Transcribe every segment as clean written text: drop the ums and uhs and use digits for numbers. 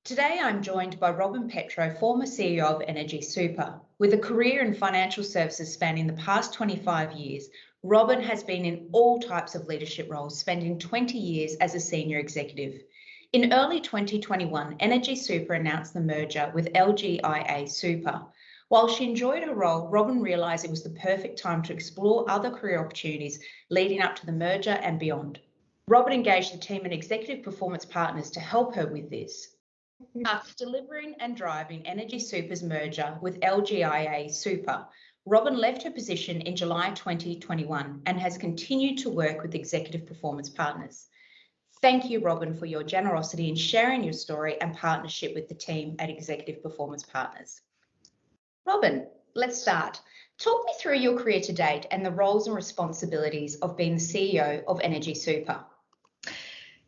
Today, I'm joined by Robyn Petrou, former CEO of Energy Super. With a career in financial services spanning the past 25 years, Robyn has been in all types of leadership roles, spending 20 years as a senior executive. In early 2021, Energy Super announced the merger with LGIA Super. While she enjoyed her role, Robyn realised it was the perfect time to explore other career opportunities leading up to the merger and beyond. Robyn engaged the team and executive performance partners to help her with this. After delivering and driving Energy Super's merger with LGIA Super, Robyn left her position in July 2021 and has continued to work with executive performance partners. Thank you, Robyn, for your generosity in sharing your story and partnership with the team at Executive Performance Partners. Robyn, let's start. Talk me through your career to date and the roles and responsibilities of being the CEO of Energy Super.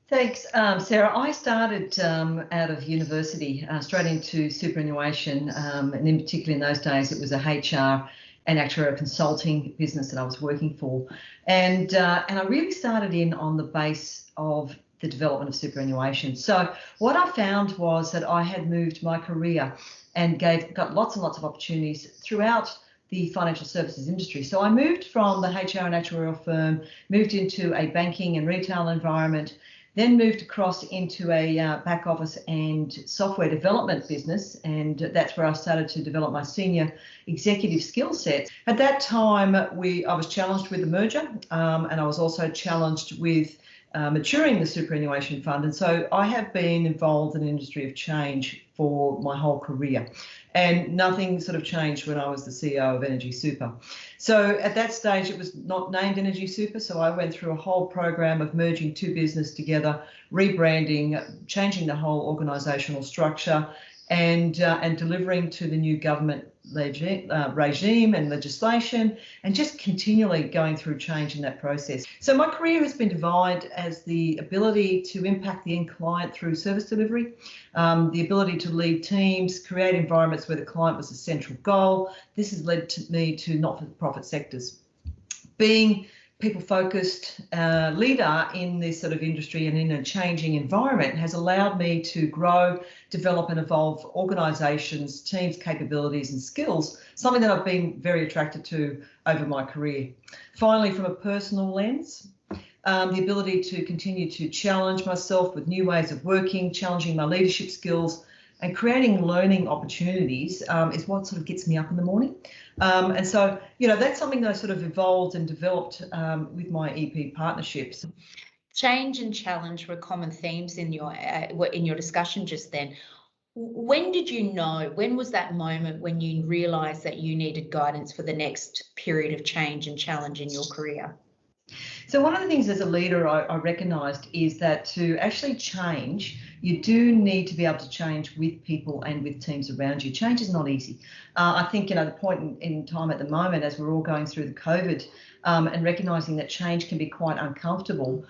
Thanks, Sarah. I started out of university straight into superannuation, and in particular in those days it was a HR and actuarial consulting business that I was working for, and I really started in on the base of the development of superannuation. So what I found was that I had moved my career and got lots and lots of opportunities throughout the financial services industry. So I moved from the HR and actuarial firm, moved into a banking and retail environment, then moved across into a back office and software development business, and that's where I started to develop my senior executive skill set. At that time, I was challenged with the merger, and I was also challenged with maturing the superannuation fund, and so I have been involved in an industry of change for my whole career, and nothing sort of changed when I was the CEO of Energy Super. So at that stage it was not named Energy Super, so I went through a whole program of merging two businesses together, rebranding, changing the whole organisational structure, and delivering to the new government regime and legislation, and just continually going through change in that process. So my career has been divided as the ability to impact the end client through service delivery, the ability to lead teams, create environments where the client was the central goal. This has led to me to not-for-profit sectors. Being people-focused leader in this sort of industry and in a changing environment has allowed me to grow, develop and evolve organisations, teams, capabilities and skills, something that I've been very attracted to over my career. Finally, from a personal lens, the ability to continue to challenge myself with new ways of working, challenging my leadership skills and creating learning opportunities is what sort of gets me up in the morning. And so, that's something that I sort of evolved and developed with my EP partnerships. Change and challenge were common themes in your discussion just then. When did you know, when was that moment when you realised that you needed guidance for the next period of change and challenge in your career? So one of the things as a leader I recognised is that to actually change, you do need to be able to change with people and with teams around you. Change is not easy. I think, the point in time at the moment, as we're all going through the COVID and recognising that change can be quite uncomfortable,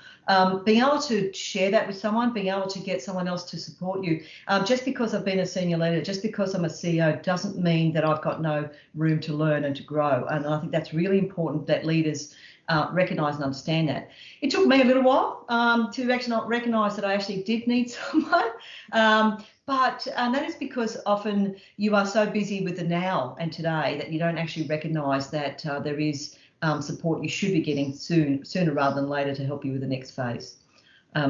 being able to share that with someone, being able to get someone else to support you. Just because I've been a senior leader, just because I'm a CEO, doesn't mean that I've got no room to learn and to grow. And I think that's really important that leaders recognise and understand that. It took me a little while to actually not recognise that I actually did need someone, but that is because often you are so busy with the now and today that you don't actually recognise that there is support you should be getting sooner rather than later to help you with the next phase.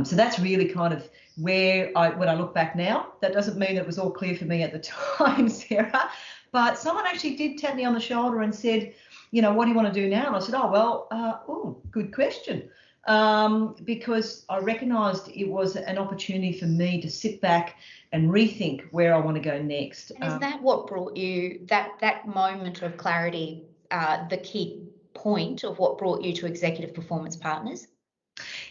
So that's really kind of when I look back now, that doesn't mean it was all clear for me at the time, Sarah, but someone actually did tap me on the shoulder and said, what do you want to do now? And I said, good question. Because I recognised it was an opportunity for me to sit back and rethink where I want to go next. And is that what brought you, that moment of clarity, the key point of what brought you to Executive Performance Partners?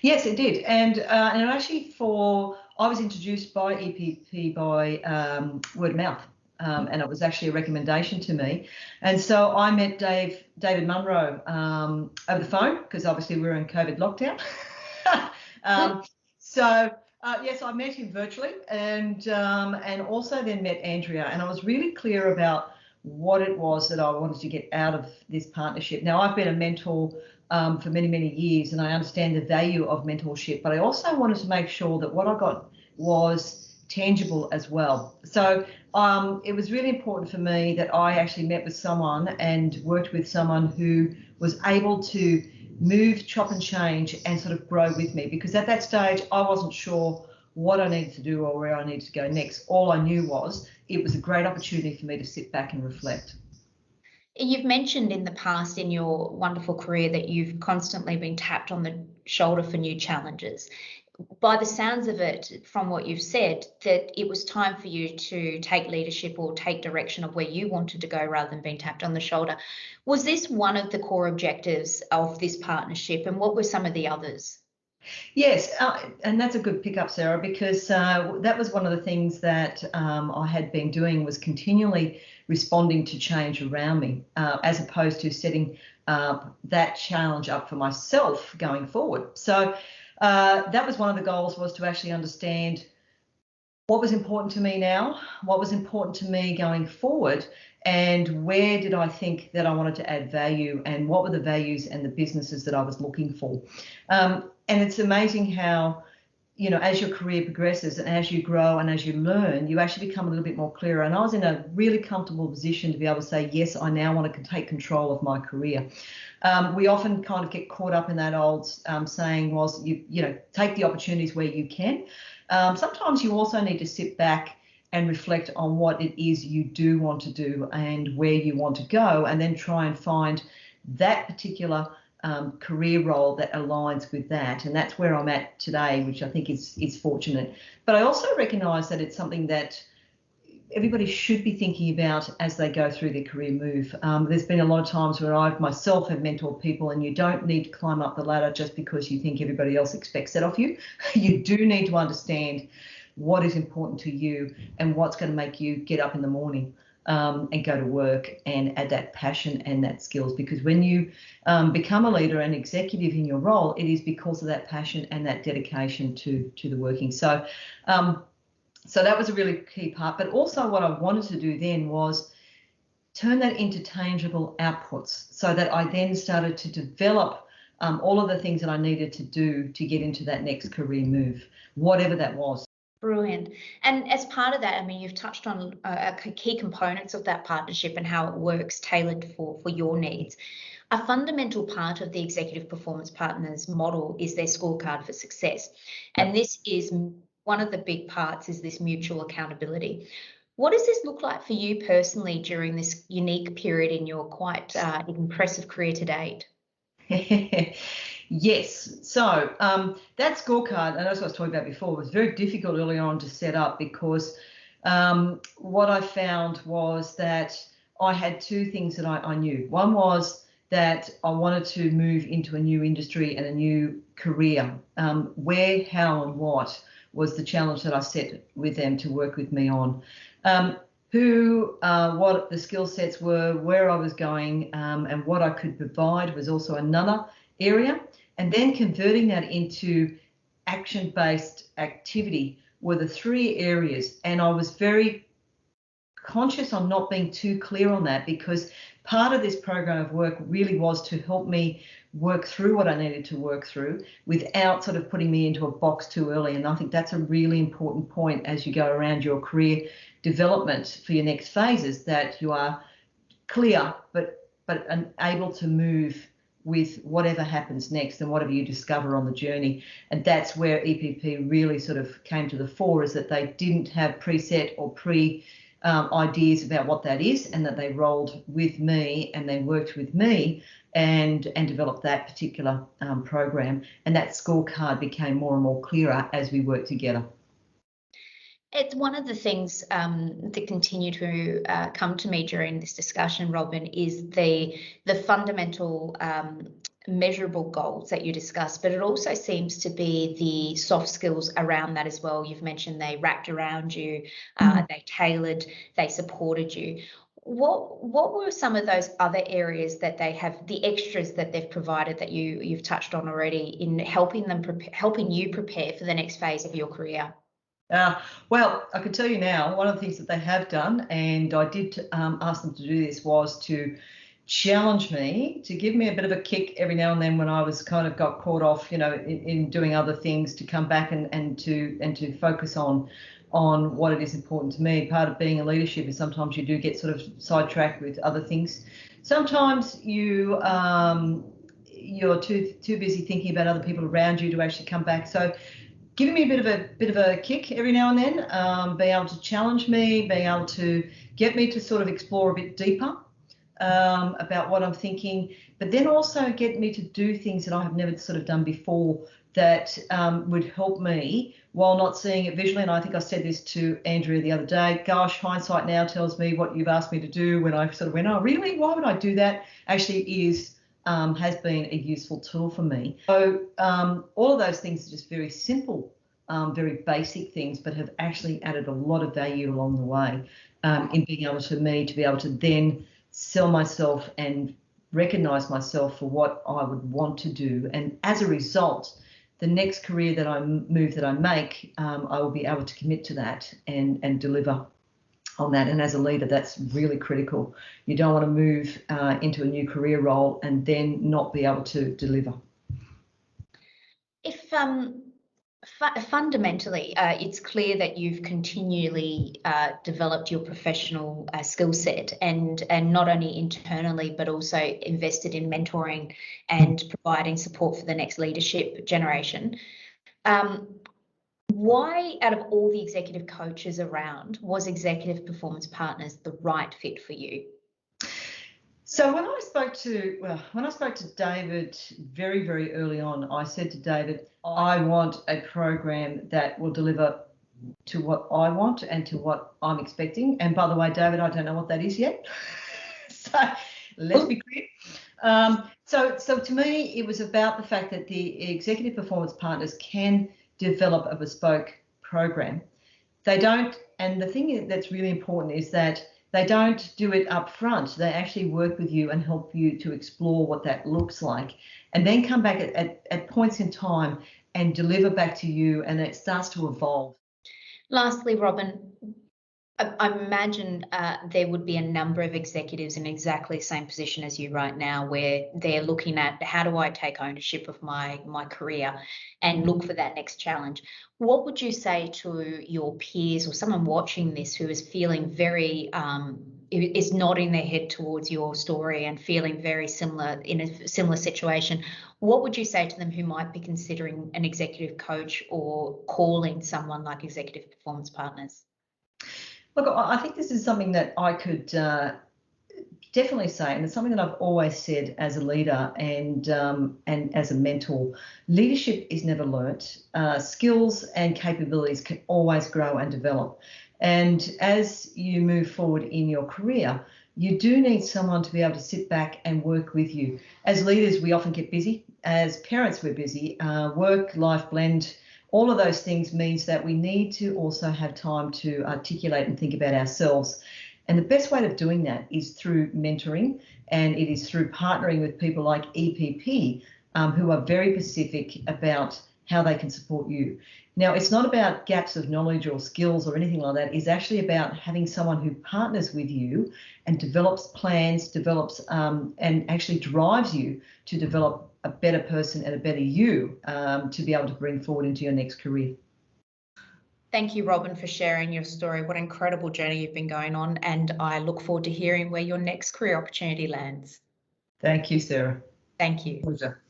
Yes, it did. And actually I was introduced by EPP by word of mouth. And it was actually a recommendation to me. And so I met David Munro over the phone, because obviously we were in COVID lockdown. Yes, I met him virtually and also then met Andrea. And I was really clear about what it was that I wanted to get out of this partnership. Now, I've been a mentor for many, many years, and I understand the value of mentorship, but I also wanted to make sure that what I got was tangible as well. So it was really important for me that I actually met with someone and worked with someone who was able to move, chop and change and sort of grow with me, because at that stage I wasn't sure what I needed to do or where I needed to go next. All I knew was it was a great opportunity for me to sit back and reflect. You've mentioned in the past in your wonderful career that you've constantly been tapped on the shoulder for new challenges. By the sounds of it, from what you've said, that it was time for you to take leadership or take direction of where you wanted to go rather than being tapped on the shoulder. Was this one of the core objectives of this partnership, and what were some of the others? Yes, and that's a good pickup, Sarah, because that was one of the things that I had been doing, was continually responding to change around me, as opposed to setting that challenge up for myself going forward. So that was one of the goals, was to actually understand what was important to me now, what was important to me going forward, and where did I think that I wanted to add value, and what were the values and the businesses that I was looking for. And it's amazing how, you know, as your career progresses and as you grow and as you learn, you actually become a little bit more clearer. And I was in a really comfortable position to be able to say, yes, I now want to take control of my career. We often kind of get caught up in that old saying was, you know, take the opportunities where you can. Sometimes you also need to sit back and reflect on what it is you do want to do and where you want to go, and then try and find that particular career role that aligns with that. And that's where I'm at today, which I think is fortunate. But I also recognise that it's something that everybody should be thinking about as they go through their career move. There's been a lot of times where I myself have mentored people, and you don't need to climb up the ladder just because you think everybody else expects that of you. You do need to understand what is important to you and what's going to make you get up in the morning and go to work and add that passion and that skills. Because when you become a leader and executive in your role, it is because of that passion and that dedication to the working. So so that was a really key part. But also what I wanted to do then was turn that into tangible outputs, so that I then started to develop all of the things that I needed to do to get into that next career move, whatever that was. Brilliant. And as part of that, I mean, you've touched on key components of that partnership and how it works tailored for your needs. A fundamental part of the Executive Performance Partners model is their scorecard for success. And this is one of the big parts, is this mutual accountability. What does this look like for you personally during this unique period in your quite impressive career to date? Yes. So that scorecard, and as I was talking about before, was very difficult early on to set up, because what I found was that I had two things that I knew. One was that I wanted to move into a new industry and a new career. Where, how, and what was the challenge that I set with them to work with me on. What the skill sets were, where I was going, and what I could provide was also another area. And then converting that into action-based activity were the three areas. And I was very conscious on not being too clear on that, because part of this program of work really was to help me work through what I needed to work through without sort of putting me into a box too early. And I think that's a really important point as you go around your career development for your next phases, that you are clear but able to move with whatever happens next and whatever you discover on the journey. And that's where EPP really sort of came to the fore, is that they didn't have preset or ideas about what that is, and that they rolled with me and they worked with me and developed that particular program. And that scorecard became more and more clearer as we worked together. It's one of the things that continue to come to me during this discussion, Robyn, is the fundamental measurable goals that you discuss, but it also seems to be the soft skills around that as well. You've mentioned they wrapped around you, they tailored, they supported you. What were some of those other areas that they have, the extras that they've provided that you've touched on already in helping you prepare for the next phase of your career? Well, I can tell you now, one of the things that they have done, and I did ask them to do this, was to challenge me, to give me a bit of a kick every now and then when I was kind of got caught off, in doing other things, to come back and to focus on what it is important to me. Part of being a leadership is sometimes you do get sort of sidetracked with other things. Sometimes you're too busy thinking about other people around you to actually come back. So giving me a bit of a kick every now and then, being able to challenge me, being able to get me to sort of explore a bit deeper about what I'm thinking, but then also get me to do things that I have never sort of done before that would help me while not seeing it visually. And I think I said this to Andrea the other day. Gosh, hindsight now tells me what you've asked me to do when I sort of went, oh, really? Why would I do that? Actually has been a useful tool for me. So all of those things are just very simple, very basic things, but have actually added a lot of value along the way in being able to be able to then sell myself and recognize myself for what I would want to do. And as a result, the next career that I make, I will be able to commit to that and deliver on that. And as a leader, that's really critical. You don't want to move into a new career role and then not be able to deliver. If fundamentally, it's clear that you've continually developed your professional skill set and not only internally, but also invested in mentoring and providing support for the next leadership generation. Why, out of all the executive coaches around, was Executive Performance Partners the right fit for you? So when I spoke to David very, very early on, I said to David, I want a program that will deliver to what I want and to what I'm expecting. And by the way, David, I don't know what that is yet. So let's be clear. So to me, it was about the fact that the Executive Performance Partners can develop a bespoke program. They don't, and the thing that's really important is that they don't do it up front. They actually work with you and help you to explore what that looks like, and then come back at points in time and deliver back to you, and it starts to evolve. Lastly, Robyn, I imagine there would be a number of executives in exactly the same position as you right now, where they're looking at how do I take ownership of my career and look for that next challenge. What would you say to your peers or someone watching this who is feeling very, is nodding their head towards your story and feeling very similar in a similar situation? What would you say to them who might be considering an executive coach or calling someone like Executive Performance Partners? Look, I think this is something that I could definitely say, and it's something that I've always said as a leader and as a mentor. Leadership is never learnt. Skills and capabilities can always grow and develop. And as you move forward in your career, you do need someone to be able to sit back and work with you. As leaders, we often get busy. As parents, we're busy. Work-life blend. All of those things means that we need to also have time to articulate and think about ourselves. And the best way of doing that is through mentoring, and it is through partnering with people like EPP, who are very specific about how they can support you. Now, it's not about gaps of knowledge or skills or anything like that. It's actually about having someone who partners with you and develops plans, and actually drives you to develop a better person and a better you to be able to bring forward into your next career. Thank you, Robyn, for sharing your story. What an incredible journey you've been going on, and I look forward to hearing where your next career opportunity lands. Thank you, Sarah. Thank you. Pleasure.